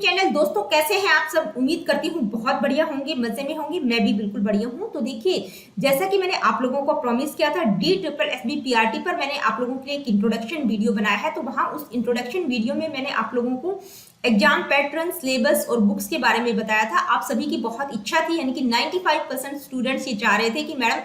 Channel. दोस्तों कैसे हैं आप सब? उम्मीद करती हूँ बहुत बढ़िया होंगे, मजे में होंगे। मैं भी बिल्कुल बढ़िया हूँ। तो देखिए, जैसा कि मैंने आप लोगों को प्रॉमिस किया था, DSSB-PRT पर मैंने आप लोगों के लिए एक इंट्रोडक्शन वीडियो बनाया है। तो वहां उस इंट्रोडक्शन वीडियो में मैंने आप लोगों को एग्जाम पैटर्न, सिलेबस और बुक्स के बारे में बताया था। आप सभी की बहुत इच्छा थी, यानी कि 95% स्टूडेंट्स ये चाह रहे थे कि मैडम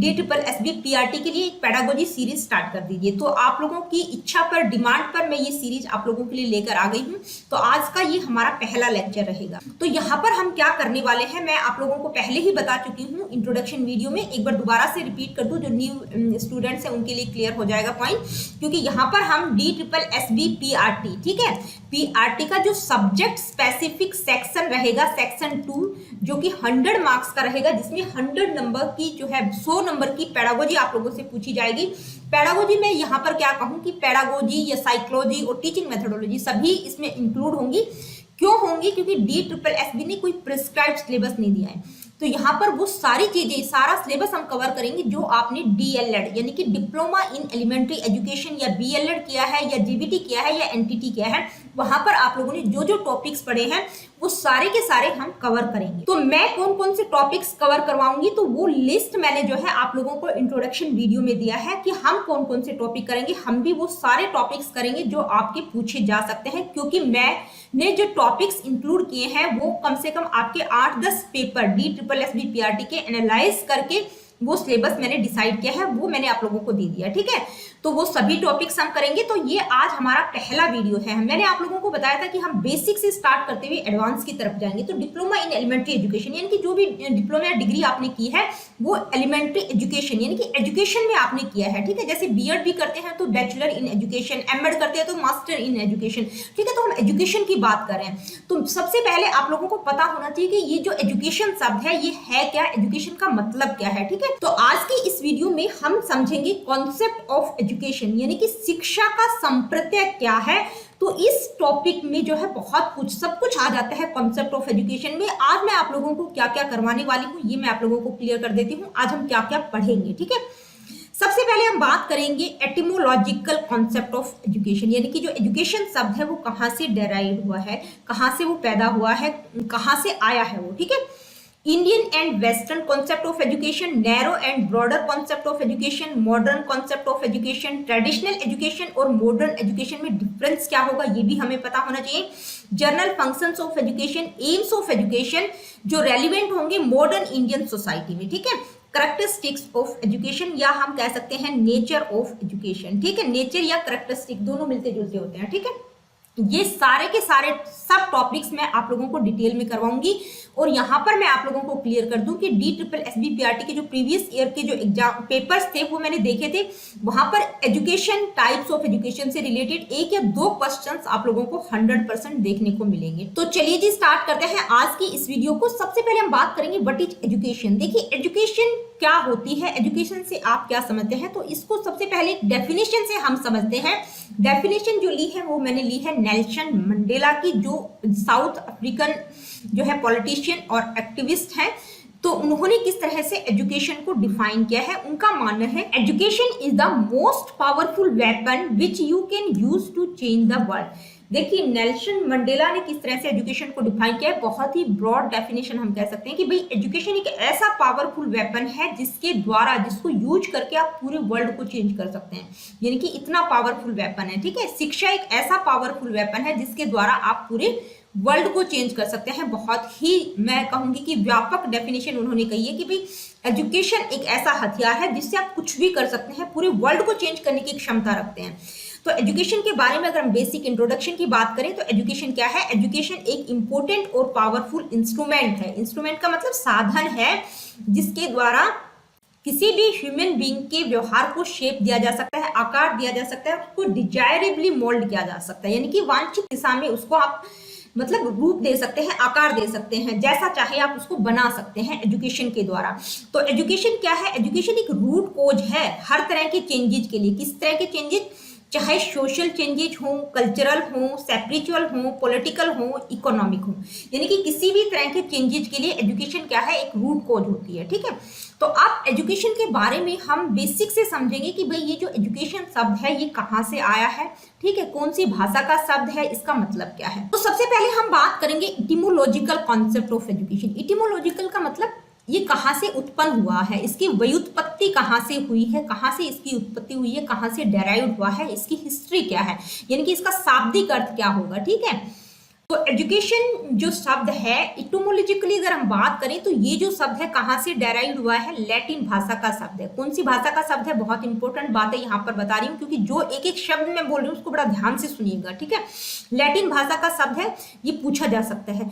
DSSB-PRT के लिए एक पेडागोजी सीरीज स्टार्ट कर दीजिए। तो आप लोगों की इच्छा पर, डिमांड पर मैं ये सीरीज आप लोगों के लिए लेकर आ गई हूँ। तो आज का ये हमारा पहला लेक्चर रहेगा। तो यहाँ पर हम क्या करने वाले हैं, मैं आप लोगों को पहले ही बता चुकी हूँ इंट्रोडक्शन वीडियो में। एक बार दोबारा से रिपीट कर दूं, जो न्यू स्टूडेंट्स हैं उनके लिए क्लियर हो जाएगा पॉइंट। क्योंकि यहाँ पर हम DSSB-PRT, ठीक है, PRT का जो सब्जेक्ट स्पेसिफिक सेक्शन रहेगा, सेक्शन 2, जो कि 100 मार्क्स का रहेगा, जिसमें 100 नंबर की जो है 100 नंबर की पेडागोजी आप लोगों से पूछी जाएगी। पेडागोजी में यहाँ पर क्या कहूँ कि पेडागोजी या साइकोलॉजी और टीचिंग मेथोडोलॉजी सभी इसमें इंक्लूड होंगी। क्यों होंगी? क्योंकि DSSB ने कोई प्रिस्क्राइब्ड सिलेबस नहीं दिया है। तो यहाँ पर वो सारी चीजें, सारा सिलेबस हम कवर करेंगे जो आपने DLED यानी कि डिप्लोमा इन एलिमेंट्री एजुकेशन या BLED किया है, या DBT किया है, या NTT किया है, वहां पर आप लोगों ने जो जो टॉपिक्स पढ़े हैं वो सारे के सारे हम कवर करेंगे। तो मैं कौन कौन से टॉपिक्स कवर करवाऊंगी, तो वो लिस्ट मैंने जो है आप लोगों को इंट्रोडक्शन वीडियो में दिया है कि हम कौन कौन से टॉपिक करेंगे। हम भी वो सारे टॉपिक्स करेंगे जो आपके पूछे जा सकते हैं, क्योंकि मैंने जो टॉपिक्स इंक्लूड किए हैं वो कम से कम आपके 8-10 पेपर DSSB-PRT के एनालाइज करके वो सिलेबस मैंने डिसाइड किया है, वो मैंने आप लोगों को दे दिया, ठीक है। तो वो सभी टॉपिक्स हम करेंगे। तो ये आज हमारा पहला वीडियो है। मैंने आप लोगों को बताया था कि हम बेसिक से स्टार्ट करते हुए एडवांस की तरफ जाएंगे। तो डिप्लोमा इन एलिमेंट्री एजुकेशन, यानी कि जो भी डिप्लोमा या डिग्री आपने की है वो एलिमेंट्री एजुकेशन यानी कि एजुकेशन में आपने किया है, ठीक है। जैसे B.Ed भी करते हैं तो बैचलर इन एजुकेशन, M.Ed करते हैं तो मास्टर इन एजुकेशन, ठीक है। तो हम एजुकेशन की बात कर रहे हैं। तो सबसे पहले आप लोगों को पता होना चाहिए कि ये जो एजुकेशन शब्द है ये है क्या, एजुकेशन का मतलब क्या है, ठीक है। तो आज की इस वीडियो में हम समझेंगे कॉन्सेप्ट ऑफ एजुकेशन, यानी कि शिक्षा का संप्रत्यय क्या है। तो इस टॉपिक में जो है बहुत कुछ, सब कुछ आ जाता है कॉन्सेप्ट ऑफ एजुकेशन में। आज मैं आप लोगों को क्या क्या करवाने वाली हूँ ये मैं आप लोगों को क्लियर कर देती हूँ। आज हम क्या क्या पढ़ेंगे, ठीक है। सबसे पहले हम बात करेंगे एटिमोलॉजिकल कॉन्सेप्ट ऑफ एजुकेशन, यानी कि जो एजुकेशन शब्द है वो कहाँ से डेराइव हुआ है, कहाँ से वो पैदा हुआ है, कहाँ से आया है वो, ठीक है। Indian and western concept of education, narrow and broader concept of education, modern concept of education, traditional education और मॉडर्न एजुकेशन में डिफरेंस क्या होगा ये भी हमें पता होना चाहिए। General functions of education, AIIMS of education जो रेलिवेंट होंगे मॉडर्न इंडियन सोसाइटी में, ठीक है। करेक्टरिस्टिक्स ऑफ एजुकेशन, या हम कह सकते हैं नेचर ऑफ एजुकेशन, ठीक है। नेचर या करेक्टरिस्टिक दोनों मिलते जुलते होते हैं, ठीक है। ये सारे के सारे सब टॉपिक्स मैं आप लोगों को डिटेल में करवाऊंगी। और यहाँ पर मैं आप लोगों को क्लियर कर दूं कि DSSB-PRT के जो प्रीवियस ईयर के जो एग्जाम पेपर्स थे वो मैंने देखे थे। वहां पर एजुकेशन, टाइप्स ऑफ एजुकेशन से रिलेटेड 1 या 2 क्वेश्चंस आप लोगों को 100% देखने को मिलेंगे। तो चलिए जी स्टार्ट करते हैं आज की इस वीडियो को। सबसे पहले हम बात करेंगे व्हाट इज एजुकेशन। देखिए एजुकेशन क्या होती है, एजुकेशन से आप क्या समझते हैं। तो इसको सबसे पहले डेफिनेशन से हम समझते हैं। डेफिनेशन जो ली है वो मैंने ली है नेल्सन मंडेला की, जो साउथ अफ्रीकन जो है पॉलिटिशियन और एक्टिविस्ट हैं। तो उन्होंने किस तरह से एजुकेशन को डिफाइन किया है, उनका मानना है education is the most powerful weapon which you can use to change the world. देखिए नेल्सन मंडेला ने किस तरह से एजुकेशन को डिफाइन किया है, बहुत ही ब्रॉड डेफिनेशन हम कह सकते हैं कि भाई एजुकेशन एक ऐसा पावरफुल वेपन है जिसके द्वारा, जिसको यूज करके आप पूरे वर्ल्ड को चेंज कर सकते हैं, यानी कि इतना पावरफुल वेपन है, ठीक है। शिक्षा एक ऐसा पावरफुल वेपन है जिसके द्वारा आप पूरे वर्ल्ड को चेंज कर सकते हैं। बहुत ही मैं कहूंगी कि व्यापक डेफिनेशन उन्होंने कही है कि भाई एजुकेशन एक ऐसा हथियार है जिससे आप कुछ भी कर सकते हैं, पूरे वर्ल्ड को चेंज करने की क्षमता रखते हैं। तो एजुकेशन के बारे में अगर हम बेसिक इंट्रोडक्शन की बात करें तो एजुकेशन क्या है, एजुकेशन एक इंपॉर्टेंट और पावरफुल इंस्ट्रूमेंट है। इंस्ट्रूमेंट का मतलब साधन है जिसके द्वारा किसी भी ह्यूमन बीइंग के व्यवहार को शेप दिया जा सकता है, आकार दिया जा सकता है, उसको डिजायरेबली मोल्ड किया जा सकता है, यानी कि वांछित दिशा में उसको आप मतलब रूप दे सकते हैं, आकार दे सकते हैं, जैसा चाहे आप उसको बना सकते हैं एजुकेशन के द्वारा। तो एजुकेशन क्या है, एजुकेशन एक रूट कोज है हर तरह के चेंजेज के लिए। किस तरह के चेंजेज, चाहे सोशल चेंजेज हो, कल्चरल हो, स्पिरिचुअल हो, पॉलिटिकल हो, इकोनॉमिक हो, यानी कि किसी भी तरह के चेंजेज के लिए एजुकेशन क्या है, एक रूट कॉज होती है। ठीक है, तो अब एजुकेशन के बारे में हम बेसिक से समझेंगे कि भाई ये जो एजुकेशन शब्द है ये कहाँ से आया है, ठीक है, कौन सी भाषा का शब्द है, इसका मतलब क्या है। तो सबसे पहले हम बात करेंगे इटिमोलॉजिकल कॉन्सेप्ट ऑफ एजुकेशन। इटिमोलॉजिकल का मतलब ये कहाँ से उत्पन्न हुआ है, इसकी व्युत्पत्ति कहाँ से हुई है, कहाँ से इसकी उत्पत्ति हुई है, कहाँ से डेराइव हुआ है, इसकी हिस्ट्री क्या है, यानी कि इसका शाब्दिक अर्थ क्या होगा। ठीक है, तो एजुकेशन जो शब्द है इटोमोलॉजिकली अगर हम बात करें तो ये जो शब्द है कहाँ से डेराइव हुआ है, लैटिन भाषा का शब्द है। कौन सी भाषा का शब्द है, बहुत इंपॉर्टेंट बात है यहाँ पर बता रही हूँ, क्योंकि जो एक एक शब्द मैं बोल रही हूँ उसको बड़ा ध्यान से सुनिएगा। ठीक है, लैटिन भाषा का शब्द है, ये पूछा जा सकता है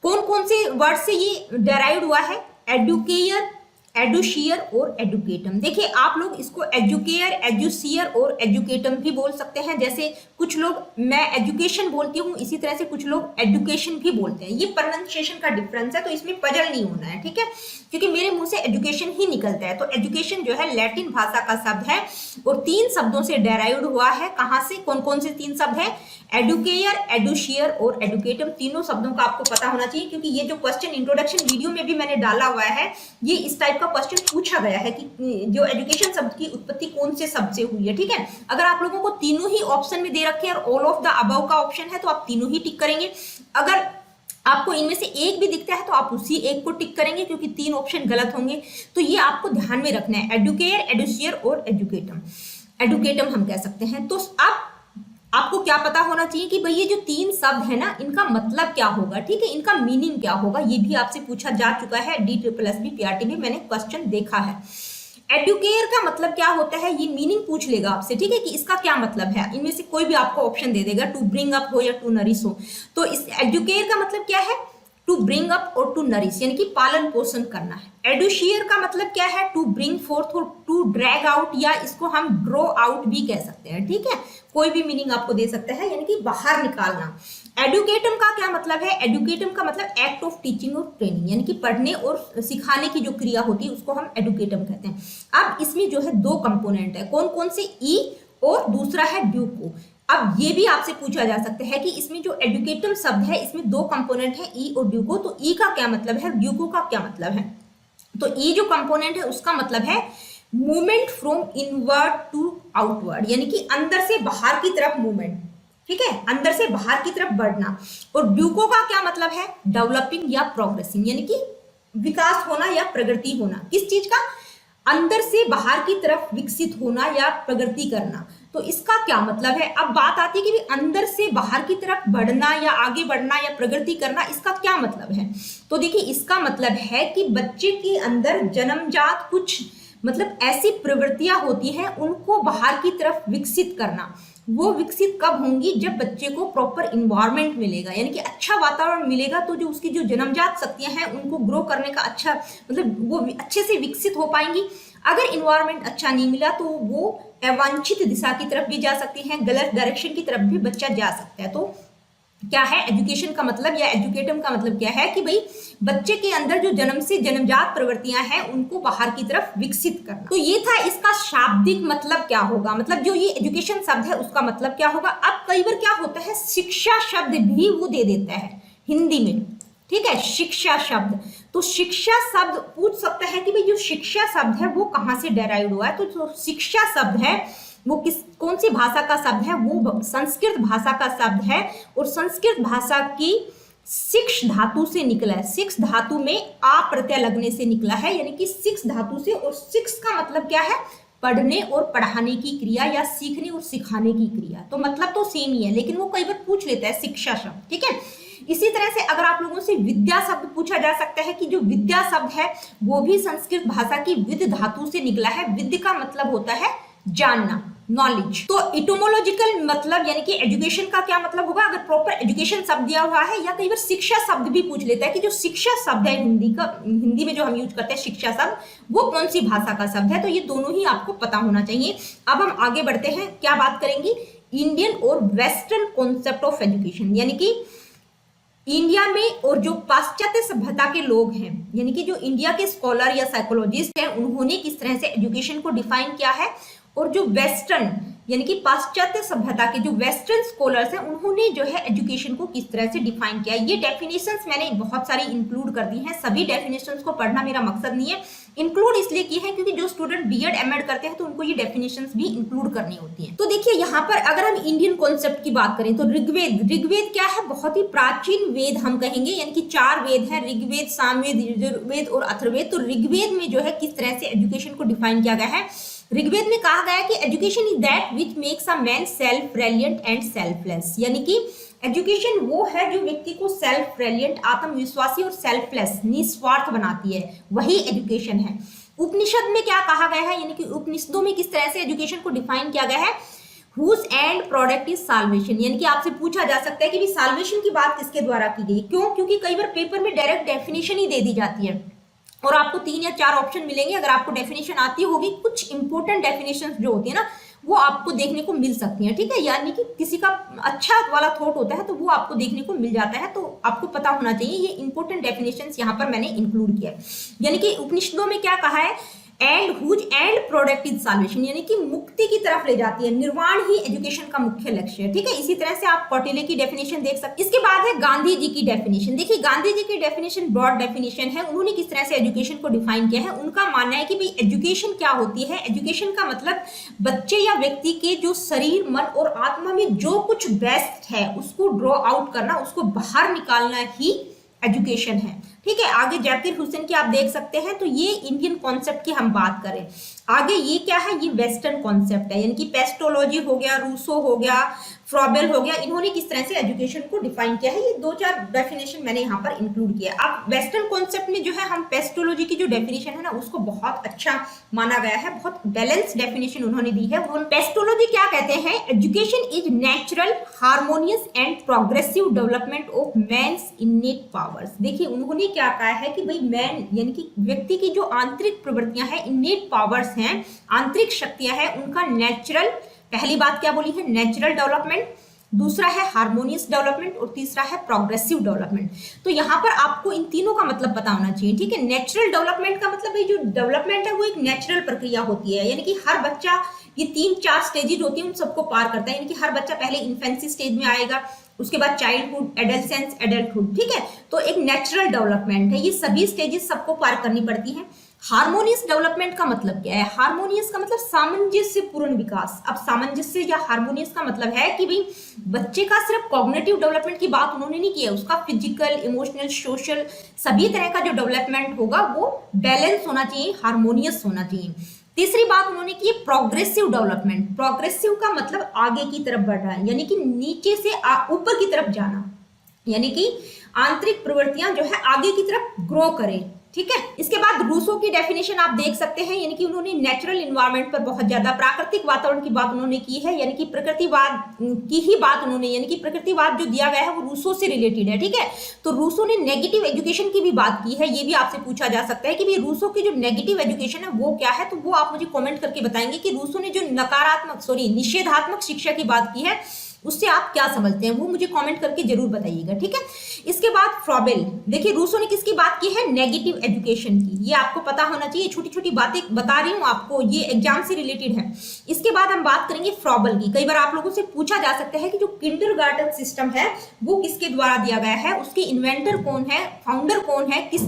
कौन कौन से वर्ड से ये डेराइव हुआ है, एडुकेयर, एडुशियर और एडुकेटम। देखिए आप लोग इसको एजुकेयर, एजुशियर और एजुकेटम भी बोल सकते हैं। जैसे कुछ लोग, मैं एजुकेशन बोलती हूँ, इसी तरह से कुछ लोग एजुकेशन भी बोलते हैं। ये प्रोनाउंसिएशन का डिफरेंस है, तो इसमें पजल नहीं होना है। ठीक है, क्योंकि मेरे मुंह से एजुकेशन ही निकलता है। तो एजुकेशन जो है लैटिन भाषा का शब्द है और 3 शब्दों से डेराइव्ड हुआ है। कहाँ से, कौन कौन से 3 शब्द है, एडुकेयर, एडुशियर और एडुकेटम। तीनों शब्दों का आपको पता होना चाहिए, क्योंकि ये जो क्वेश्चन इंट्रोडक्शन वीडियो में भी मैंने डाला हुआ है, ये इस टाइप का क्वेश्चन पूछा गया है कि जो एजुकेशन शब्द की उत्पत्ति कौन से शब्द से हुई है। ठीक है, अगर आप लोगों को तीनों ही ऑप्शन में दे रखे हैं और ऑल ऑफ द अबव का ऑप्शन है तो आप तीनों ही टिक करेंगे। अगर आपको इनमें से एक भी दिखता है तो आप उसी एक को टिक करेंगे, क्योंकि 3 ऑप्शन गलत होंगे। तो ये आपको ध्यान में रखना है, एडुकेयर, एडुशियर और एजुकेटम। एडुकेटम हम कह सकते हैं। तो अब आपको क्या पता होना चाहिए कि भाई ये जो 3 शब्द है ना, इनका मतलब क्या होगा। ठीक है, इनका मीनिंग क्या होगा, ये भी आपसे पूछा जा चुका है। DSSB PRT में मैंने क्वेश्चन देखा है। एडुकेयर का मतलब क्या होता है, ये मीनिंग पूछ लेगा आपसे। ठीक है, कि इसका क्या मतलब है, इनमें से कोई भी आपको ऑप्शन दे देगा, टू ब्रिंग अप हो या टू नरिश हो। तो इस एडुकेयर का मतलब क्या है, टू ब्रिंग अप और टू नरिश, यानी कि पालन पोषण करना है। एडुशियर का मतलब क्या है, टू ब्रिंग फोर्थ और टू ड्रैग आउट, या इसको हम ड्रॉ आउट भी कह सकते हैं। ठीक है, कोई भी मीनिंग आपको दे सकता है, यानी कि बाहर निकालना। एडुकेटम का क्या मतलब है, एडुकेटम का मतलब एक्ट ऑफ टीचिंग और ट्रेनिंग, यानी कि पढ़ने और सिखाने की जो क्रिया होती है उसको हम एडुकेटम कहते हैं। अब इसमें जो है 2 कंपोनेंट है, कौन कौन से, ई और दूसरा है ड्यूको। अब ये भी आपसे पूछा जा सकता है कि इसमें जो एडुकेटम शब्द है इसमें 2 कंपोनेंट है, ई और ड्यूको। तो ई का क्या मतलब है, ड्यूको का क्या मतलब है। तो ई जो कंपोनेंट है उसका मतलब है movement from inward to outward, यानी कि अंदर से बाहर की तरफ मूवमेंट। ठीक है, अंदर से बाहर की तरफ बढ़ना। और ड्यूको का क्या मतलब है, डेवलपिंग या प्रोग्रेसिंग, यानी कि विकास होना या प्रगति होना। किस चीज का, अंदर से बाहर की तरफ विकसित होना या प्रगति करना। तो इसका क्या मतलब है। अब बात आती है कि अंदर से बाहर की तरफ बढ़ना या आगे बढ़ना या प्रगति करना, इसका क्या मतलब है। तो देखिए इसका मतलब है कि बच्चे के अंदर जन्मजात कुछ मतलब ऐसी प्रवृत्तियां होती हैं, उनको बाहर की तरफ विकसित करना। वो विकसित कब होंगी, जब बच्चे को प्रॉपर इन्वायरमेंट मिलेगा, यानी कि अच्छा वातावरण मिलेगा, तो जो उसकी जो जन्मजात शक्तियां हैं उनको ग्रो करने का अच्छा मतलब वो अच्छे से विकसित हो पाएंगी। अगर इन्वायरमेंट अच्छा नहीं मिला तो वो अवांछित दिशा की तरफ भी जा सकती हैं, गलत डायरेक्शन की तरफ भी बच्चा जा सकता है। तो क्या है एजुकेशन का मतलब या एजुकेटम का मतलब क्या है कि भाई बच्चे के अंदर जो जन्म से जन्मजात प्रवृत्तियां हैं उनको बाहर की तरफ विकसित करना। तो ये था इसका शाब्दिक मतलब क्या होगा, मतलब जो ये एजुकेशन शब्द है उसका मतलब क्या होगा। अब कई बार क्या होता है शिक्षा शब्द भी वो दे देता है हिंदी में, ठीक है, शिक्षा शब्द। तो शिक्षा शब्द पूछ सकता है कि भाई जो शिक्षा शब्द है वो कहाँ से डेराइव हुआ है। तो जो शिक्षा शब्द है वो कौन सी भाषा का शब्द है, वो संस्कृत भाषा का शब्द है और संस्कृत भाषा की शिक्ष धातु से निकला है। शिक्ष धातु में आ प्रत्यय लगने से निकला है, यानी कि शिक्ष धातु से। और शिक्ष का मतलब क्या है, पढ़ने और पढ़ाने की क्रिया या सीखने और सिखाने की क्रिया। तो मतलब तो सेम ही है, लेकिन वो कई बार पूछ लेता है शिक्षा शब्द, ठीक है। इसी तरह से अगर आप लोगों से विद्या शब्द पूछा जा सकता है कि जो विद्या शब्द है वो भी संस्कृत भाषा की विद धातु से निकला है। विद्य का मतलब होता है जानना, नॉलेज। तो इटोमोलॉजिकल मतलब यानी कि एजुकेशन का क्या मतलब होगा, अगर प्रॉपर एजुकेशन शब्द दिया हुआ है, या कई बार शिक्षा शब्द भी पूछ लेता है कि जो शिक्षा शब्द है हिंदी में जो हम यूज करते हैं शिक्षा शब्द, वो कौन सी भाषा का शब्द है। तो ये दोनों ही आपको पता होना चाहिए। अब हम आगे बढ़ते हैं, क्या बात करेंगे, इंडियन और वेस्टर्न कॉन्सेप्ट ऑफ एजुकेशन, यानी कि इंडिया में और जो पाश्चात्य सभ्यता के लोग हैं, यानी कि जो इंडिया के स्कॉलर या साइकोलॉजिस्ट हैं, उन्होंने किस तरह से एजुकेशन को डिफाइन किया है, और जो वेस्टर्न यानी कि पाश्चात्य सभ्यता के जो वेस्टर्न स्कॉलर्स हैं उन्होंने जो है एजुकेशन को किस तरह से डिफाइन किया। ये डेफिनेशंस मैंने बहुत सारी इंक्लूड कर दी हैं, सभी डेफिनेशंस को पढ़ना मेरा मकसद नहीं है, इंक्लूड इसलिए की है क्योंकि जो स्टूडेंट बीएड एमएड करते हैं तो उनको ये डेफिनेशंस भी इंक्लूड करनी होती हैं। तो देखिए यहाँ पर अगर हम इंडियन कॉन्सेप्ट की बात करें तो ऋग्वेद क्या है, बहुत ही प्राचीन वेद हम कहेंगे, यानी कि 4 वेद हैं, ऋग्वेद, सामवेद, यजुर्वेद और अथर्ववेद। तो ऋग्वेद में जो है किस तरह से एजुकेशन को डिफाइन किया गया है, ऋग्वेद में कहा गया है कि education is that which makes a man self reliant and selfless, यानी कि एजुकेशन वो है जो व्यक्ति को सेल्फ रेलिएंट, आत्मविश्वासी और सेल्फलेस, निस्वार्थ बनाती है, वही एजुकेशन है। उपनिषद में क्या कहा गया है, यानी कि उपनिषदों में किस तरह से एजुकेशन को डिफाइन किया गया है, whose end product is salvation, यानी कि आपसे पूछा जा सकता है कि भी साल्वेशन की बात किसके द्वारा की गई, क्यों, क्योंकि कई बार पेपर में डायरेक्ट डेफिनेशन ही दे दी जाती है और आपको 3 या 4 ऑप्शन मिलेंगे। अगर आपको डेफिनेशन आती होगी, कुछ इंपॉर्टेंट डेफिनेशन जो होती है ना वो आपको देखने को मिल सकती हैं, ठीक है, यानी कि किसी का अच्छा वाला थॉट होता है तो वो आपको देखने को मिल जाता है, तो आपको पता होना चाहिए। ये इंपॉर्टेंट डेफिनेशंस यहाँ पर मैंने इंक्लूड किया है, यानी कि उपनिषदों में क्या कहा है, and whose end product is salvation, यानी कि मुक्ति की तरफ ले जाती है, निर्वाण ही एजुकेशन का मुख्य लक्ष्य है, ठीक है। इसी तरह से आप कौटिल्य की डेफिनेशन देख सकते हैं। इसके बाद है गांधी जी की डेफिनेशन। देखिए गांधी जी की डेफिनेशन ब्रॉड डेफिनेशन है, उन्होंने किस तरह से एजुकेशन को डिफाइन किया है। उनका मानना है कि भाई एजुकेशन क्या होती है, एजुकेशन का मतलब बच्चे या व्यक्ति के जो शरीर, मन और आत्मा में जो कुछ बेस्ट है उसको ड्रॉ आउट करना, उसको बाहर निकालना ही एजुकेशन है, ठीक है। आगे जाकिर हुसैन की आप देख सकते हैं। तो ये इंडियन कॉन्सेप्ट की हम बात करें, आगे ये क्या है, ये वेस्टर्न कॉन्सेप्ट है, यानी कि पेस्टोलॉजी हो गया, रूसो हो गया, फ्रॉबेल हो गया, इन्होंने किस तरह से एजुकेशन को डिफाइन किया है। ये 2-4 डेफिनेशन मैंने यहाँ पर इंक्लूड किया। अब वेस्टर्न कॉन्सेप्ट में जो है हम पेस्टोलॉजी की जो डेफिनेशन है ना उसको बहुत अच्छा माना गया है, बहुत बैलेंस डेफिनेशन उन्होंने दी है। पेस्टोलॉजी क्या कहते हैं, education is natural, harmonious and progressive development of man's innate powers. देखिए उन्होंने क्या कहा है कि भाई मैन यानी कि व्यक्ति की जो आंतरिक प्रवृत्तियां हैं, इनेट पावर्स हैं, आंतरिक शक्तियां हैं, उनका नेचुरल, पहली बात क्या बोली है, नेचुरल डेवलपमेंट, दूसरा है हार्मोनियस डेवलपमेंट और तीसरा है प्रोग्रेसिव डेवलपमेंट। तो यहाँ पर आपको इन तीनों का मतलब पता होना चाहिए, ठीक है। नेचुरल डेवलपमेंट का मतलब जो डेवलपमेंट है वो एक नेचुरल प्रक्रिया होती है, यानी कि हर बच्चा ये 3-4 स्टेजेस होती है उन सबको पार करता है, यानी कि हर बच्चा पहले इन्फेंसी स्टेज में आएगा, उसके बाद चाइल्डहुड, एडोलेसेंस, एडल्टहुड, ठीक है। तो एक नेचुरल डेवलपमेंट है, ये सभी स्टेजेस सबको पार करनी पड़ती है। हार्मोनियस डेवलपमेंट का मतलब क्या है, हार्मोनियस का मतलब सामंजस्य पूर्ण विकास। अब सामंजस्य या हार्मोनियस का मतलब है कि भाई बच्चे का सिर्फ कॉग्निटिव डेवलपमेंट की बात उन्होंने नहीं की है, उसका फिजिकल, इमोशनल, सोशल सभी तरह का जो डेवलपमेंट होगा वो बैलेंस होना चाहिए, हार्मोनियस होना चाहिए। तीसरी बात उन्होंने की प्रोग्रेसिव डेवलपमेंट। प्रोग्रेसिव का मतलब आगे की तरफ बढ़ रहा है, यानी कि नीचे से ऊपर की तरफ जाना, यानी कि आंतरिक प्रवृत्तियां जो है आगे की तरफ ग्रो करें, ठीक है। इसके बाद रूसो की डेफिनेशन आप देख सकते हैं, यानी कि उन्होंने नेचुरल इन्वायरमेंट पर बहुत ज्यादा, प्राकृतिक वातावरण की बात उन्होंने की है, यानी कि प्रकृतिवाद की ही बात उन्होंने, यानी कि प्रकृतिवाद जो दिया गया है वो रूसो से रिलेटेड है, ठीक है। तो रूसो ने नेगेटिव एजुकेशन की भी बात की है, ये भी आपसे पूछा जा सकता है कि भाई रूसो की जो नेगेटिव एजुकेशन है वो क्या है, तो वो आप मुझे कॉमेंट करके बताएंगे कि रूसो ने जो निषेधात्मक शिक्षा की बात की है उससे आप क्या समझते हैं, वो मुझे कमेंट करके जरूर बताइएगा, ठीक है। इसके बाद फ्रॉबेल, देखिए रूसो ने किसकी बात की है, नेगेटिव एजुकेशन की, ये आपको पता होना चाहिए, छोटी छोटी बातें बता रही हूँ आपको, ये एग्जाम से रिलेटेड है। इसके बाद हम बात करेंगे फ्रॉबल की। कई बार आप लोगों से पूछा जा सकता है कि जो किंडरगार्टन सिस्टम है वो किसके द्वारा दिया गया है, उसके इन्वेंटर कौन है, फाउंडर कौन है, किस,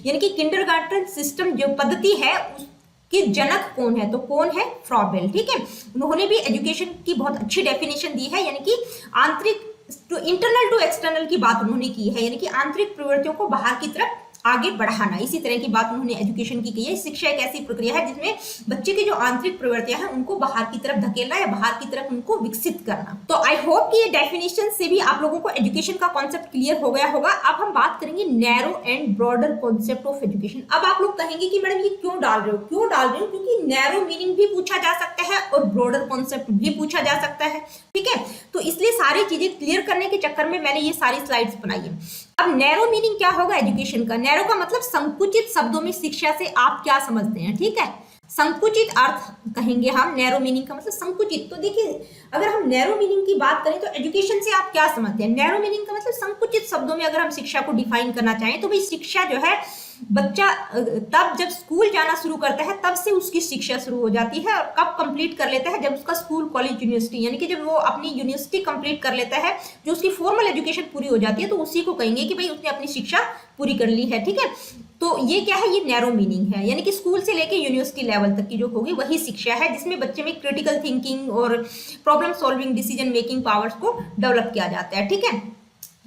यानी कि किंडरगार्टन सिस्टम जो पद्धति है कि जनक कौन है, तो कौन है, फ्रॉबेल, ठीक है। उन्होंने भी एजुकेशन की बहुत अच्छी डेफिनेशन दी है, यानी कि आंतरिक टू इंटरनल टू एक्सटर्नल की बात उन्होंने की है, यानी कि आंतरिक प्रवृत्तियों को बाहर की तरफ आगे बढ़ाना, इसी तरह की बात उन्होंने एजुकेशन की है। शिक्षा एक ऐसी प्रक्रिया है जिसमें बच्चे की जो आंतरिक प्रवृत्तियां हैं उनको बाहर की तरफ धकेलना या बाहर की तरफ उनको विकसित करना। तो आई होप कि ये डेफिनेशन से भी आप लोगों को एजुकेशन का कॉन्सेप्ट क्लियर हो गया होगा। अब हम बात करेंगे narrow and broader concept of education. अब आप लोग कहेंगे कि मैडम ये क्यों डाल रहे हो, क्यों डाल रहे हो, क्योंकि नैरो मीनिंग भी पूछा जा सकता है और ब्रॉडर कॉन्सेप्ट भी पूछा जा सकता है, ठीक है। तो इसलिए सारी चीजें क्लियर करने के चक्कर में मैंने ये सारी स्लाइड्स बनाई है। अब नैरो मीनिंग क्या होगा एजुकेशन का, नैरो का मतलब संकुचित शब्दों में शिक्षा से आप क्या समझते हैं, ठीक है। संकुचित अर्थ कहेंगे हम, नैरो मीनिंग का मतलब संकुचित। तो देखिए अगर हम नैरो मीनिंग की बात करें तो एजुकेशन से आप क्या समझते हैं? नैरो मीनिंग का मतलब संकुचित शब्दों में अगर हम शिक्षा को डिफाइन करना चाहें तो भाई शिक्षा जो है बच्चा तब जब स्कूल जाना शुरू करता है तब से उसकी शिक्षा शुरू हो जाती है, और कब कंप्लीट कर लेता है? जब उसका स्कूल कॉलेज यूनिवर्सिटी यानी कि जब वो अपनी यूनिवर्सिटी कंप्लीट कर लेता है, जो उसकी फॉर्मल एजुकेशन पूरी हो जाती है, तो उसी को कहेंगे कि भाई उसने अपनी शिक्षा पूरी कर ली है। ठीक है, तो ये क्या है? ये नैरो मीनिंग है, यानी कि स्कूल से लेके यूनिवर्सिटी लेवल तक की जो होगी वही शिक्षा है, जिसमें बच्चे में क्रिटिकल थिंकिंग और problem solving, decision making powers को डेवलप किया जाता है। ठीक है,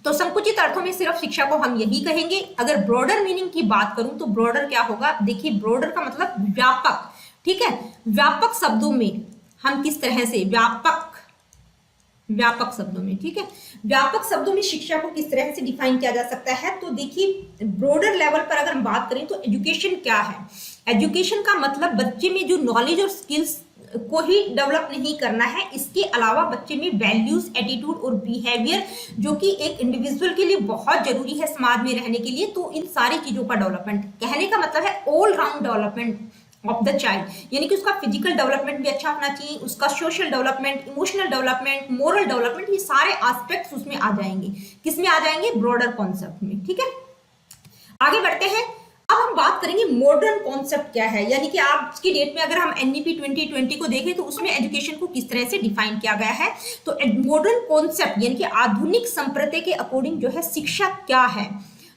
तो संकुचित अर्थों में सिर्फ शिक्षा को हम यही कहेंगे। अगर ब्रॉडर मीनिंग की बात करूं तो ब्रॉडर क्या होगा? देखिए ब्रॉडर का मतलब व्यापक। ठीक है, व्यापक शब्दों में हम किस तरह से व्यापक शब्दों में, ठीक है, व्यापक शब्दों में शिक्षा को किस तरह से डिफाइन किया जा सकता है? तो देखिए ब्रॉडर लेवल पर अगर हम बात करें तो एजुकेशन क्या है? एजुकेशन का मतलब बच्चे में जो नॉलेज और स्किल्स को ही डेवलप नहीं करना है, इसके अलावा बच्चे में वैल्यूज, एटीट्यूड और बिहेवियर जो कि एक इंडिविजुअल के लिए बहुत जरूरी है समाज में रहने के लिए, तो इन सारी चीजों का डेवलपमेंट, कहने का मतलब है all round development of the child, यानी कि उसका फिजिकल डेवलपमेंट भी अच्छा होना चाहिए, उसका social development, emotional development, moral development, ये सारे एस्पेक्ट्स उसमें आ जाएंगे। किसमें आ जाएंगे? ब्रॉडर कॉन्सेप्ट में। ठीक है, आगे बढ़ते हैं। अब हम बात करेंगे मॉडर्न कॉन्सेप्ट क्या है, यानी कि आज की डेट में अगर हम एनईपी 2020 को देखें तो उसमें एजुकेशन को किस तरह से डिफाइन किया गया है। तो मॉडर्न कॉन्सेप्ट यानी कि आधुनिक संप्रदाय के अकॉर्डिंग जो है शिक्षा क्या है।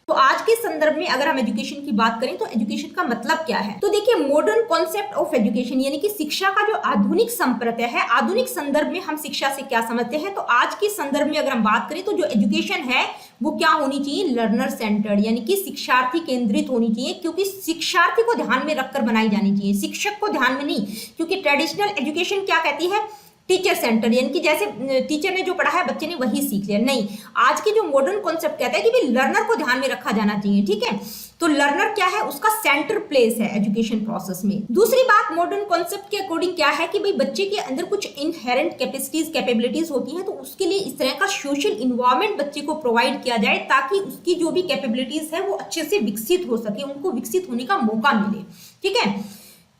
तो आज के संदर्भ में अगर हम एजुकेशन की बात करें तो एजुकेशन का मतलब क्या है? तो देखिए मॉडर्न कॉन्सेप्ट ऑफ एजुकेशन यानी कि शिक्षा का जो आधुनिक संप्रदाय है, आधुनिक संदर्भ में हम शिक्षा से क्या समझते हैं? तो आज के संदर्भ में अगर हम बात करें तो जो एजुकेशन है वो क्या होनी चाहिए? लर्नर सेंटर्ड, यानी कि शिक्षार्थी केंद्रित होनी चाहिए, क्योंकि शिक्षार्थी को ध्यान में रखकर बनाई जानी चाहिए, शिक्षक को ध्यान में नहीं। क्योंकि ट्रेडिशनल एजुकेशन क्या कहती है? टीचर सेंटर, यानी कि जैसे टीचर ने जो पढ़ा है बच्चे ने वही सीख लिया। नहीं, आज की जो मॉडर्न कॉन्सेप्ट कहता है कि भाई लर्नर को ध्यान में रखा जाना चाहिए। ठीक है, तो लर्नर क्या है? उसका सेंटर प्लेस है एजुकेशन प्रोसेस में। दूसरी बात मॉडर्न कॉन्सेप्ट के अकॉर्डिंग क्या है कि भाई बच्चे के अंदर कुछ इनहेरेंट कैपेबिलिटीज होती हैं, तो उसके लिए इस तरह का सोशल इन्वायरमेंट बच्चे को प्रोवाइड किया जाए ताकि उसकी जो भी कैपेबिलिटीज है वो अच्छे से विकसित हो सके, उनको विकसित होने का मौका मिले। ठीक है,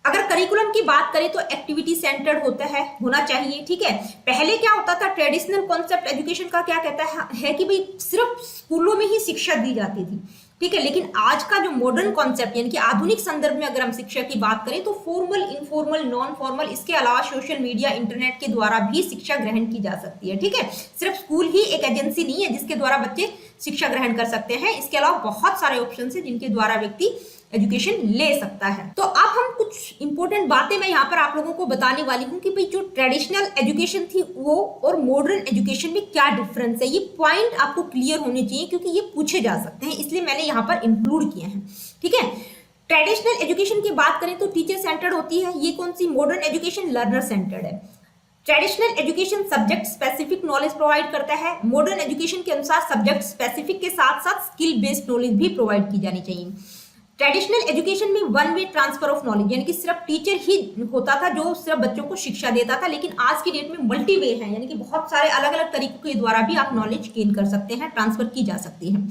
अगर करिकुलम की बात करें तो एक्टिविटी सेंटर्ड होना चाहिए। ठीक है, पहले क्या होता था? ट्रेडिशनल कॉन्सेप्ट एजुकेशन का क्या कहता है कि भाई सिर्फ स्कूलों में ही शिक्षा दी जाती थी। ठीक है, लेकिन आज का जो मॉडर्न कॉन्सेप्ट यानी कि आधुनिक संदर्भ में अगर हम शिक्षा की बात करें तो फॉर्मल, इनफॉर्मल, नॉन फॉर्मल, इसके अलावा सोशल मीडिया, इंटरनेट के द्वारा भी शिक्षा ग्रहण की जा सकती है। ठीक है, सिर्फ स्कूल ही एक एजेंसी नहीं है जिसके द्वारा बच्चे शिक्षा ग्रहण कर सकते हैं, इसके अलावा बहुत सारे ऑप्शन है जिनके द्वारा व्यक्ति एजुकेशन ले सकता है। तो अब हम कुछ इंपॉर्टेंट बातें मैं यहाँ पर आप लोगों को बताने वाली हूँ कि भाई जो ट्रेडिशनल एजुकेशन थी वो और मॉडर्न एजुकेशन में क्या डिफरेंस है। ये पॉइंट आपको क्लियर होने चाहिए क्योंकि ये पूछे जा सकते हैं, इसलिए मैंने यहाँ पर इंक्लूड किए हैं। ठीक है, ट्रेडिशनल एजुकेशन की बात करें तो टीचर सेंटर्ड होती है। ये कौन सी? मॉडर्न एजुकेशन लर्नर सेंटर्ड है। Traditional education subject specific knowledge provide करता है। मॉडर्न एजुकेशन के अनुसार सब्जेक्ट स्पेसिफिक के साथ साथ स्किल बेस्ड नॉलेज भी प्रोवाइड की जानी चाहिए। ट्रेडिशनल एजुकेशन में one way transfer of knowledge, यानी कि सिर्फ टीचर ही होता था जो सिर्फ बच्चों को शिक्षा देता था, लेकिन आज की डेट में मल्टी वे है, यानी कि बहुत सारे अलग अलग तरीकों के द्वारा भी आप नॉलेज गेन कर सकते हैं, ट्रांसफर की जा सकती है।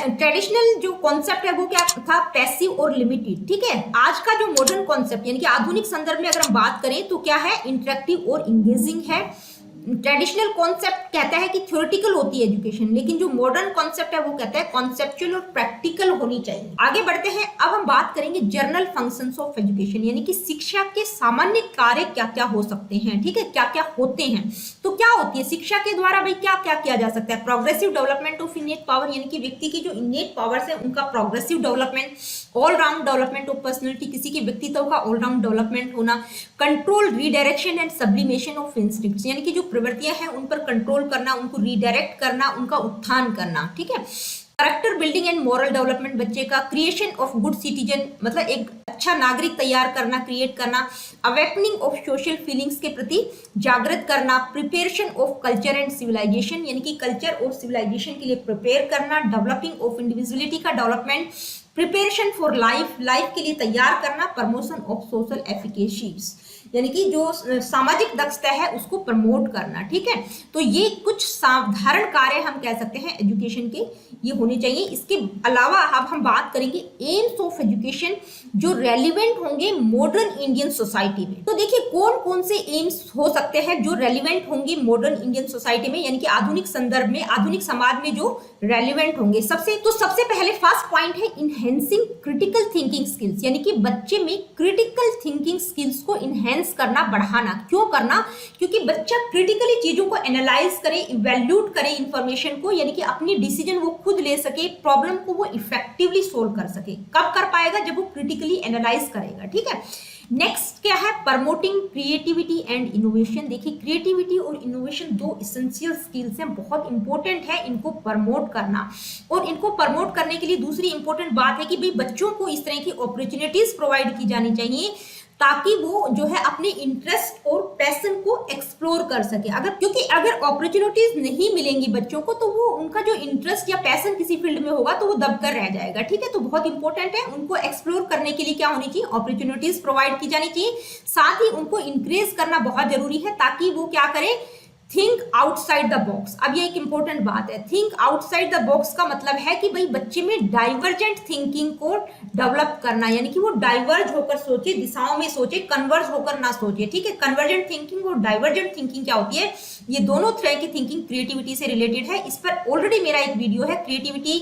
ट्रेडिशनल जो कॉन्सेप्ट है वो क्या था? पैसिव और लिमिटेड। ठीक है, आज का जो मॉडर्न कॉन्सेप्ट यानी कि आधुनिक संदर्भ में अगर हम बात करें तो क्या है? इंटरेक्टिव और इंगेजिंग है। ट्रेडिशनल कॉन्सेप्ट कहता है कि थ्योरेटिकल होती है एजुकेशन, लेकिन जो मॉडर्न कॉन्सेप्ट है वो कहता है कॉन्सेप्चुअल और प्रैक्टिकल होनी चाहिए। आगे बढ़ते हैं, अब हम बात करेंगे जर्नल फंक्शंस ऑफ एजुकेशन, यानी कि शिक्षा के सामान्य कार्य क्या क्या हो सकते हैं। ठीक है, क्या क्या होते हैं? तो क्या होती है शिक्षा के द्वारा? भाई क्या क्या किया जा सकता है? प्रोग्रेसिव डेवलपमेंट ऑफ इनेट पावर, यानी कि व्यक्ति की जो इनेट पावर्स है उनका progressive development. All round development of personality, किसी के व्यक्तित्व का ऑल राउंड डेवलपमेंट होना। Control, redirection and sublimation of instincts, यानी कि जो प्रवृत्तियां हैं उन पर कंट्रोल करना, उनको रीडायरेक्ट करना, उनका उत्थान करना। ठीक है, character building and moral development बच्चे का। क्रिएशन ऑफ गुड सिटीजन, मतलब एक अच्छा नागरिक तैयार करना, क्रिएट करना। अवेकनिंग ऑफ सोशल फीलिंग्स के प्रति जागृत करना। Preparation of culture and civilisation, यानी कि कल्चर और सिविलाइजेशन के लिए प्रिपेयर करना। डेवलपिंग ऑफ इंडिविजुअलिटी का development. Preparation for life, life के लिए तैयार करना। प्रमोशन ऑफ सोशल एफिकेसीज, यानी कि जो सामाजिक दक्षता है उसको प्रमोट करना। ठीक है, तो ये कुछ साधारण कार्य हम कह सकते हैं एजुकेशन के ये होने चाहिए। इसके अलावा अब हम बात करेंगे एम्स ऑफ एजुकेशन, जो रेलिवेंट होंगे मॉडर्न इंडियन सोसाइटी में। तो देखिए कौन कौन से एम्स हो सकते हैं जो रेलिवेंट होंगे मॉडर्न इंडियन सोसाइटी में, यानी कि आधुनिक संदर्भ में, आधुनिक समाज में जो रेलिवेंट होंगे। सबसे पहले फर्स्ट पॉइंट है इनहेंसिंग क्रिटिकल थिंकिंग स्किल्स, यानी कि बच्चे में क्रिटिकल थिंकिंग स्किल्स को इनहेंस करना, बढ़ाना। क्यों करना? क्योंकि बच्चा क्रिटिकली चीजों को एनालाइज करे, इवैल्यूएट करे इंफॉर्मेशन को, यानी कि अपनी डिसीजन वो खुद ले सके, प्रॉब्लम को वो इफेक्टिवली सोल्व कर सके। कब कर पाएगा? जब वो क्रिटिकली एनालाइज करेगा। ठीक है। नेक्स्ट क्या है? Promoting creativity and innovation. देखिए क्रिएटिविटी और इनोवेशन दो इसेंशियल स्किल्स हैं, बहुत इंपॉर्टेंट है इनको प्रमोट करना। और इनको प्रमोट करने के लिए दूसरी इंपॉर्टेंट बात है कि भाई बच्चों को इस तरह की अपॉर्चुनिटीज प्रोवाइड की जानी चाहिए ताकि वो जो है अपने इंटरेस्ट और पैशन को एक्सप्लोर कर सके। क्योंकि अगर अपॉर्चुनिटीज नहीं मिलेंगी बच्चों को तो वो उनका जो इंटरेस्ट या पैशन किसी फील्ड में होगा तो वो दबकर रह जाएगा। ठीक है। तो बहुत इंपॉर्टेंट है, उनको एक्सप्लोर करने के लिए क्या होनी चाहिए? अपॉर्चुनिटीज प्रोवाइड की जानी चाहिए। साथ ही उनको इंकरेज करना बहुत जरूरी है ताकि वो क्या करें? Think outside the box. अब ये एक इंपॉर्टेंट बात है, थिंक आउटसाइड द बॉक्स का मतलब है कि भाई बच्चे में डाइवर्जेंट थिंकिंग को डेवलप करना, यानी कि वो डाइवर्ज होकर सोचे, दिशाओं में सोचे, कन्वर्ज होकर ना सोचे। ठीक है। कन्वर्जेंट थिंकिंग और डाइवर्जेंट थिंकिंग क्या होती है? ये दोनों तरह की थिंकिंग क्रिएटिविटी से रिलेटेड है। इस पर ऑलरेडी मेरा एक वीडियो है, क्रिएटिविटी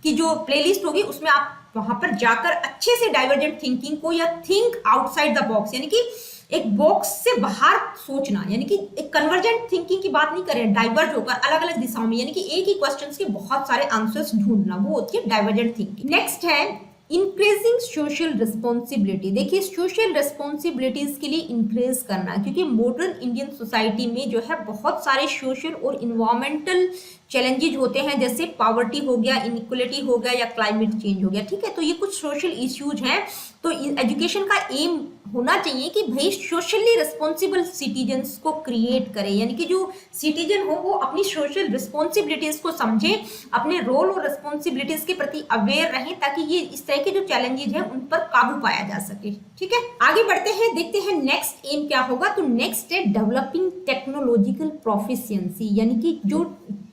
की जो प्लेलिस्ट होगी उसमें आप वहां पर जाकर अच्छे से डाइवर्जेंट थिंकिंग को या थिंक आउटसाइड द बॉक्स, यानी कि एक बॉक्स से बाहर सोचना, यानी कि एक कन्वर्जेंट थिंकिंग की बात नहीं करें, डाइवर्ज होकर अलग अलग दिशाओं में, यानी कि एक ही क्वेश्चंस के बहुत सारे आंसर्स ढूंढना, वो होती है डाइवर्जेंट थिंकिंग। नेक्स्ट है इंक्रीजिंग सोशल रिस्पॉन्सिबिलिटी। देखिए सोशल रिस्पॉन्सिबिलिटीज के लिए इंक्रीज करना, क्योंकि मॉडर्न इंडियन सोसाइटी में जो है बहुत सारे सोशल और इन्वायरमेंटल चैलेंजेज होते हैं, जैसे पॉवर्टी हो गया, इनइक्वलिटी हो गया या क्लाइमेट चेंज हो गया। ठीक है। तो ये कुछ सोशल इश्यूज हैं। तो एजुकेशन का एम होना चाहिए कि भाई सोशली रिस्पॉन्सिबल सिटीजन्स को क्रिएट करें, यानी कि जो सिटीजन हो वो अपनी सोशल रिस्पॉन्सिबिलिटीज को समझे, अपने रोल और रिस्पॉन्सिबिलिटीज के प्रति अवेयर रहें ताकि ये इस तरह के जो चैलेंजेज हैं उन पर काबू पाया जा सके। ठीक है। आगे बढ़ते हैं, देखते हैं नेक्स्ट एम क्या होगा। तो नेक्स्ट है डेवलपिंग टेक्नोलॉजिकल प्रोफिशिएंसी, यानी कि जो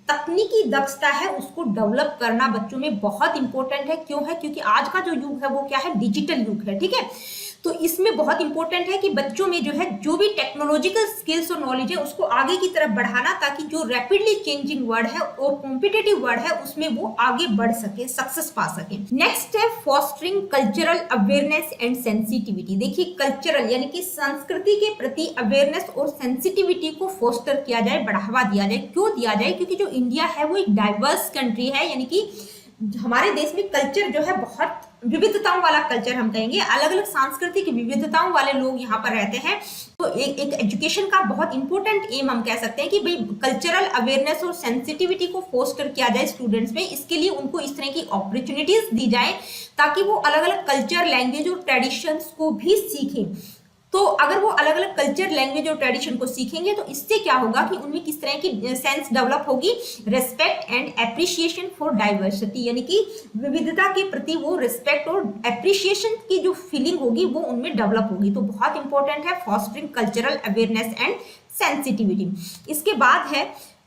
तकनीकी दक्षता है उसको डेवलप करना बच्चों में बहुत इंपॉर्टेंट है। क्यों है? क्योंकि आज का जो युग है वो क्या है? डिजिटल युग है। ठीक है। तो इसमें बहुत इंपॉर्टेंट है कि बच्चों में जो है जो भी टेक्नोलॉजिकल स्किल्स और नॉलेज है उसको आगे की तरफ बढ़ाना, ताकि जो रैपिडली चेंजिंग वर्ल्ड है और कॉम्पिटिटिव वर्ल्ड है उसमें वो आगे बढ़ सके, सक्सेस पा सके। नेक्स्ट है fostering cultural awareness and sensitivity. देखिए कल्चरल यानी कि संस्कृति के प्रति अवेयरनेस और सेंसिटिविटी को फोस्टर किया जाए, बढ़ावा दिया जाए। क्यों दिया जाए? क्योंकि जो इंडिया है वो एक डाइवर्स कंट्री है, यानी कि हमारे देश में कल्चर जो है बहुत विविधताओं वाला कल्चर हम कहेंगे, अलग अलग सांस्कृतिक विविधताओं वाले लोग यहाँ पर रहते हैं। तो एक एजुकेशन का बहुत इंपॉर्टेंट एम हम कह सकते हैं कि भाई कल्चरल अवेयरनेस और सेंसिटिविटी को फोस्टर किया जाए स्टूडेंट्स में। इसके लिए उनको इस तरह की अपॉर्चुनिटीज दी जाए ताकि वो अलग अलग कल्चर, लैंग्वेज और ट्रेडिशंस को भी सीखें। तो अगर वो अलग अलग कल्चर, लैंग्वेज और ट्रेडिशन को सीखेंगे तो इससे क्या होगा कि उनमें किस तरह की सेंस डेवलप होगी? Respect and appreciation for diversity, यानी कि विविधता के प्रति वो रिस्पेक्ट और एप्रिसिएशन की जो फीलिंग होगी वो उनमें डेवलप होगी। तो बहुत इंपॉर्टेंट है fostering cultural awareness and sensitivity. इसके बाद है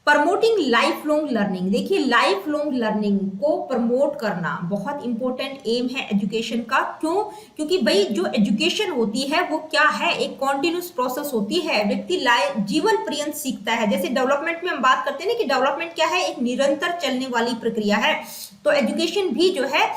प्रमोटिंग लाइफ लॉन्ग लर्निंग। देखिए लाइफ लॉन्ग लर्निंग को प्रमोट करना बहुत इंपॉर्टेंट एम है एजुकेशन का। क्यों? क्योंकि भाई जो एजुकेशन होती है वो क्या है? एक कॉन्टिन्यूस प्रोसेस होती है, व्यक्ति जीवन पर्यंत सीखता है। जैसे डेवलपमेंट में हम बात करते हैं ना कि डेवलपमेंट क्या है? एक निरंतर चलने वाली प्रक्रिया है। तो एजुकेशन भी जो है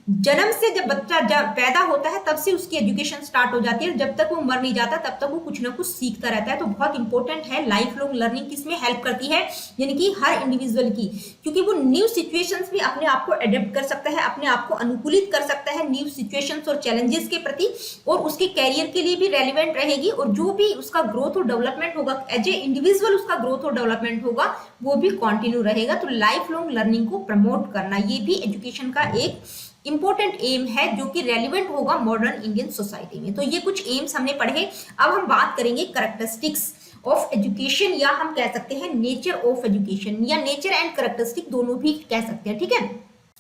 जन्म से जब बच्चा पैदा होता है तब से उसकी एजुकेशन स्टार्ट हो जाती है, जब तक वो मर नहीं जाता तब तक वो कुछ ना कुछ सीखता रहता है। तो बहुत इंपॉर्टेंट है लाइफ लॉन्ग लर्निंग। किसमें हेल्प करती है? यानी कि हर इंडिविजुअल की, क्योंकि वो न्यू सिचुएशंस में अपने आप को अडेप्ट कर सकता है, अपने आप को अनुकूलित कर सकता है न्यू सिचुएशंस और चैलेंजेस के प्रति, और उसके कैरियर के लिए भी रेलिवेंट रहेगी। और जो भी उसका ग्रोथ और डेवलपमेंट होगा एज ए इंडिविजुअल, उसका ग्रोथ और डेवलपमेंट होगा वो भी कंटिन्यू रहेगा। तो लाइफ लॉन्ग लर्निंग को प्रमोट करना ये भी एजुकेशन का एक इंपॉर्टेंट एम है जो कि रेलिवेंट होगा मॉडर्न इंडियन सोसाइटी में। तो ये कुछ एम्स हमने पढ़े। अब हम बात करेंगे कैरेक्टरिस्टिक्स ऑफ एजुकेशन, या हम कह सकते हैं नेचर ऑफ एजुकेशन, या नेचर एंड कैरेक्टरिस्टिक दोनों भी कह सकते हैं। ठीक है।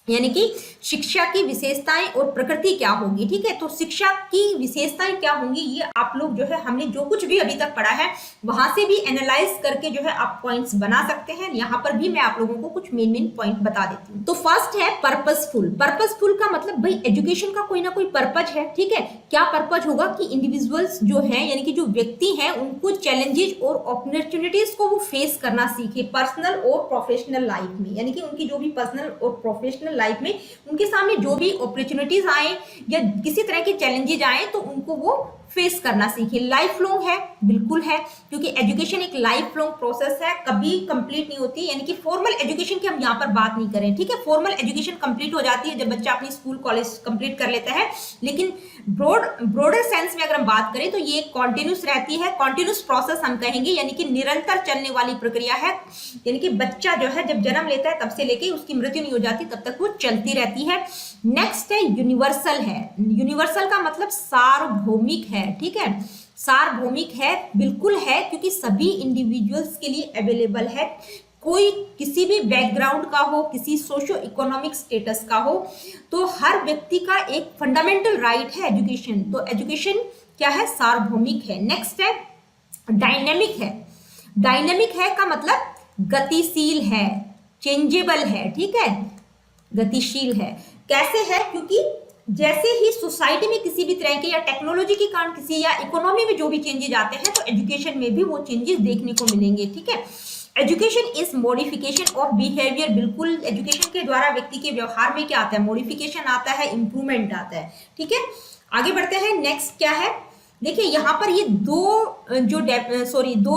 यानी कि शिक्षा की विशेषताएं और प्रकृति क्या होगी, ठीक है। तो शिक्षा की विशेषताएं क्या होंगी, ये आप लोग जो है हमने जो कुछ भी अभी तक पढ़ा है वहां से भी एनालाइज करके जो है आप पॉइंट्स बना सकते हैं। यहाँ पर भी मैं आप लोगों को कुछ मेन मेन पॉइंट बता देती हूँ। तो फर्स्ट है पर्पसफुल। पर्पसफुल का मतलब भाई एजुकेशन का कोई ना कोई पर्पज है, ठीक है। क्या पर्पज होगा कि इंडिविजुअल्स जो है यानी कि जो व्यक्ति हैं उनको चैलेंजेस और अपॉर्चुनिटीज को वो फेस करना सीखे पर्सनल और प्रोफेशनल लाइफ में, यानी कि उनकी जो भी पर्सनल और प्रोफेशनल लाइफ में उनके सामने जो भी अपॉर्चुनिटीज आए या किसी तरह के चैलेंजेस आए तो उनको वो फेस करना सीखे। लाइफ लॉन्ग है, बिल्कुल है, क्योंकि एजुकेशन एक लाइफ लॉन्ग प्रोसेस है, कभी कंप्लीट नहीं होती। यानी कि फॉर्मल एजुकेशन की हम यहाँ पर बात नहीं करें, ठीक है। फॉर्मल एजुकेशन कंप्लीट हो जाती है जब बच्चा अपनी स्कूल कॉलेज कंप्लीट कर लेता है, लेकिन ब्रॉडर सेंस में अगर हम बात करें तो ये कॉन्टिन्यूस रहती है। कॉन्टिन्यूस प्रोसेस हम कहेंगे, यानी कि निरंतर चलने वाली प्रक्रिया है। यानी कि बच्चा जो है जब जन्म लेता है तब से लेके उसकी मृत्यु नहीं हो जाती तब तक वो चलती रहती है। नेक्स्ट है यूनिवर्सल है। यूनिवर्सल का मतलब सार्वभौमिक है, ठीक है। सार्वभौमिक है, बिल्कुल है, क्योंकि सभी इंडिविजुअल्स के लिए अवेलेबल है। कोई किसी भी बैकग्राउंड का हो, किसी सोशो इकोनॉमिक स्टेटस का हो, तो हर व्यक्ति का एक फंडामेंटल राइट है एजुकेशन। तो एजुकेशन क्या है, सार्वभौमिक है। नेक्स्ट है डायनेमिक है। डायनेमिक है का मतलब गतिशील है, चेंजेबल है, ठीक है, गतिशील है। कैसे है, क्योंकि जैसे ही सोसाइटी में किसी भी तरह के या टेक्नोलॉजी के कारण किसी या इकोनॉमी में जो भी चेंजेस आते हैं तो एजुकेशन में भी वो चेंजेस देखने को मिलेंगे, ठीक है। Education is modification of behaviour. बिल्कुल, एजुकेशन के द्वारा व्यक्ति के व्यवहार में क्या आता है, मॉडिफिकेशन आता है, इंप्रूवमेंट आता है, ठीक है। आगे बढ़ते हैं। नेक्स्ट क्या है, देखिए यहाँ पर ये दो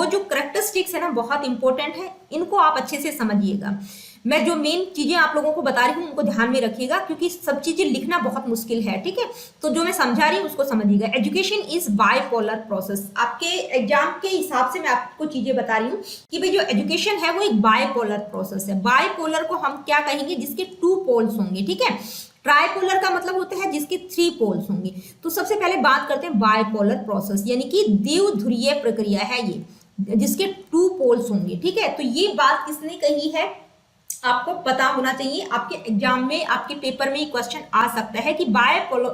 जो करेक्टरिस्टिक्स है ना बहुत इंपॉर्टेंट है, इनको आप अच्छे से समझिएगा। मैं जो मेन चीजें आप लोगों को बता रही हूँ उनको ध्यान में रखिएगा, क्योंकि सब चीजें लिखना बहुत मुश्किल है, ठीक है। तो जो मैं समझा रही हूँ उसको समझिएगा। Education is bipolar process. आपके एग्जाम के हिसाब से मैं आपको चीजें बता रही हूँ कि भाई जो एजुकेशन है वो एक बायपोलर प्रोसेस है। बायपोलर को हम क्या कहेंगे, जिसके 2 पोल्स होंगे, ठीक है। ट्राइपोलर का मतलब होता है जिसके 3 पोल्स होंगे। तो सबसे पहले बात करते हैं बायपोलर प्रोसेस, यानी कि द्विध्रुवीय प्रक्रिया है ये, जिसके 2 पोल्स होंगे, ठीक है। तो ये बात किसने कही है आपको पता होना चाहिए। आपके एग्जाम में, आपके पेपर में क्वेश्चन आ सकता है कि बायपोलर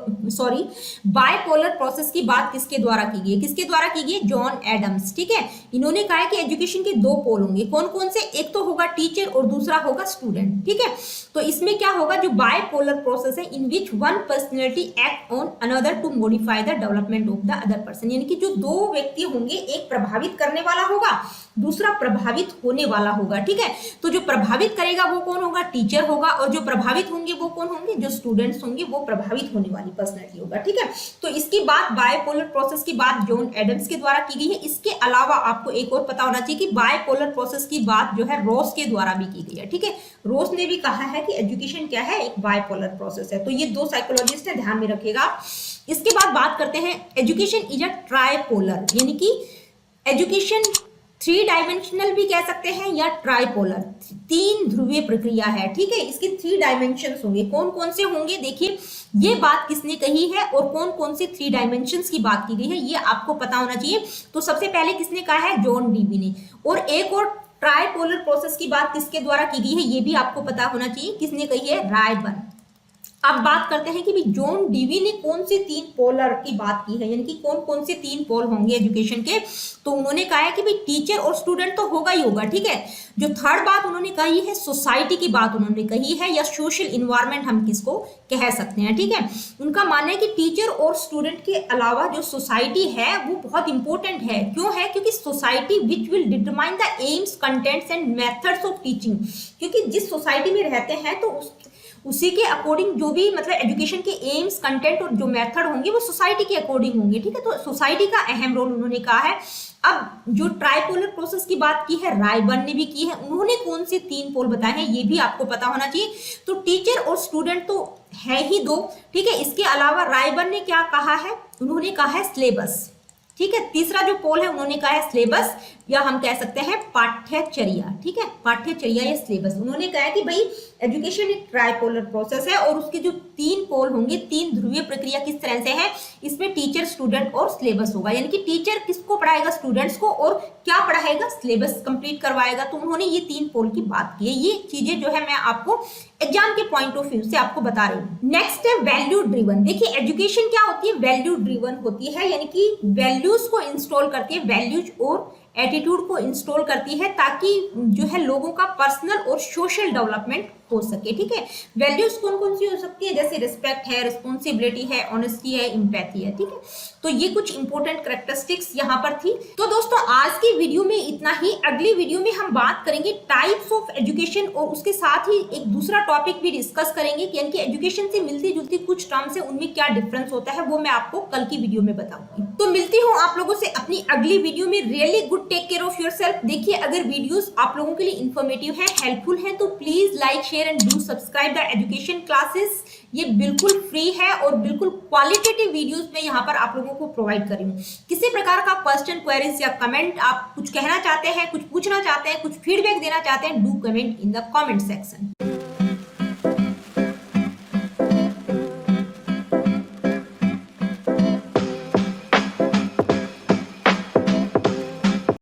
प्रोसेस की बात किसके द्वारा की गई है, किसके द्वारा की गई है, जॉन एडम्स, ठीक है। इन्होंने कहा है कि एजुकेशन के 2 पोल होंगे। कौन कौन से, एक तो होगा टीचर और दूसरा होगा स्टूडेंट, ठीक है। तो इसमें क्या होगा, जो बायपोलर प्रोसेस है, in which one personality act on another to modify the development of the other person. यानी कि जो 2 व्यक्ति होंगे, एक प्रभावित करने वाला होगा, दूसरा प्रभावित होने वाला होगा, ठीक है। तो जो प्रभावित करेगा वो कौन होगा, टीचर होगा, और जो प्रभावित होंगे वो कौन होंगे, जो स्टूडेंट्स होंगे, वो प्रभावित होने वाली पर्सनैलिटी होगा, ठीक है। तो इसकी बात, बायपोलर प्रोसेस की बात जॉन एडम्स के द्वारा की गई है। इसके अलावा आपको एक और पता होना चाहिए कि बायपोलर प्रोसेस की बात जो है रॉस के द्वारा भी की गई है, ठीक है। रॉस ने भी कहा है कि एजुकेशन क्या है, एक बायपोलर प्रोसेस है। तो ये 2 साइकोलॉजिस्ट है, ध्यान में रखिएगा। इसके बाद बात करते हैं, एजुकेशन इज अ ट्राइपोलर, यानी कि एजुकेशन 3 डायमेंशनल भी कह सकते हैं या ट्राइपोलर, 3 ध्रुवीय प्रक्रिया है, ठीक है। इसके 3 डायमेंशंस होंगे। कौन कौन से होंगे, देखिए ये बात किसने कही है और कौन कौन से 3 डायमेंशंस की बात की गई है, ये आपको पता होना चाहिए। तो सबसे पहले किसने कहा है, जॉन डीवी ने। और एक और ट्राइपोलर प्रोसेस की बात किसके द्वारा की गई है, ये भी आपको पता होना चाहिए, किसने कही है, रायबर्न। अब बात करते हैं कि भी जॉन डीवी ने कौन से 3 पोलर की बात की है, यानी कि कौन कौन से 3 पोल होंगे एजुकेशन के। तो उन्होंने कहा है कि भाई टीचर और स्टूडेंट तो होगा ही होगा, ठीक है। जो थर्ड बात उन्होंने कही है, सोसाइटी की बात उन्होंने कही है, या सोशल इन्वायरमेंट हम किसको कह सकते हैं, ठीक है। उनका मानना है कि टीचर और स्टूडेंट के अलावा जो सोसाइटी है वो बहुत इंपॉर्टेंट है। क्यों है, क्योंकि society which will determine the AIIMS, contents and methods of teaching. क्योंकि जिस सोसाइटी में रहते हैं तो उसी के अकॉर्डिंग जो भी मतलब एजुकेशन के एम्स, कंटेंट और जो मेथड होंगे वो सोसाइटी के अकॉर्डिंग होंगे, ठीक है। तो सोसाइटी का अहम रोल उन्होंने कहा है। अब जो ट्राइपोलर प्रोसेस की बात की है, रायबर्न ने भी की है। उन्होंने कौन से 3 पोल बताए हैं ये भी आपको पता होना चाहिए। तो टीचर और स्टूडेंट तो है ही 2, ठीक है। इसके अलावा रायबर्न ने क्या कहा है, उन्होंने कहा है सिलेबस, ठीक है। तीसरा जो पोल है उन्होंने कहा है सिलेबस, या हम कह सकते हैं पाठ्यचर्या, ठीक है, पाठ्यचर्या या सिलेबस। उन्होंने कहा है कि भाई एजुकेशन एक ट्राइपोलर प्रोसेस है और उसके जो 3 पोल होंगे, 3 ध्रुवीय प्रक्रिया किस तरह से है, इसमें टीचर, स्टूडेंट और सिलेबस होगा। यानी कि टीचर किसको पढ़ाएगा, स्टूडेंट्स को, और क्या पढ़ाएगा, सिलेबस कंप्लीट करवाएगा। तो उन्होंने ये 3 पोल की बात की है। ये चीजें जो है मैं आपको एग्जाम के पॉइंट ऑफ व्यू से आपको बता रही हूँ। नेक्स्ट है वैल्यू ड्रिवन। देखिए एजुकेशन क्या होती है, वैल्यू ड्रिवन होती है, यानी कि वैल्यूज को इंस्टॉल करती है, वैल्यूज और एटीट्यूड को इंस्टॉल करती है ताकि जो है लोगों का पर्सनल और सोशल डेवलपमेंट हो सके। ठीक है, वैल्यूज कौन कौन सी हो सकती है, जैसे रिस्पेक्ट है, रिस्पॉन्सिबिलिटी है, ऑनेस्टी है, इम्पैथी है। ठीक है, तो ये कुछ इंपॉर्टेंट कैरेक्टरिस्टिक्स यहाँ पर थी। तो दोस्तों आज की वीडियो में इतना ही। अगली वीडियो में हम बात करेंगे टाइप्स ऑफ एजुकेशन और उसके साथ ही एक दूसरा टॉपिक भी डिस्कस करेंगे कि यानी कि एजुकेशन से मिलती जुलती कुछ टर्म्स है, उनमें क्या डिफरेंस होता है, वो मैं आपको कल की वीडियो में बताऊंगी। तो मिलती हूँ आप लोगों से अपनी अगली वीडियो में। Really good, take care of yourself. देखिए अगर वीडियोस आप लोगों के लिए इंफॉर्मेटिव है, हेल्पफुल है, तो please like, share and do subscribe the education classes. ये बिल्कुल फ्री है और बिल्कुल क्वालिटेटिव वीडियोस में यहाँ पर आप लोगों को प्रोवाइड कर रही हूँ। किसी प्रकार का क्वेश्चन, क्वेरीज या कमेंट, आप कुछ कहना चाहते हैं, कुछ पूछना चाहते हैं, कुछ फीडबैक देना चाहते हैं, do comment in the comment section.